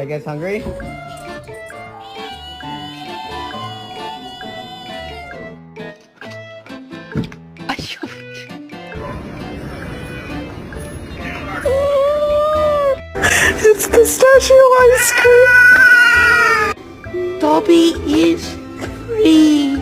Are you guys hungry? It's pistachio ice cream. Dobby is free.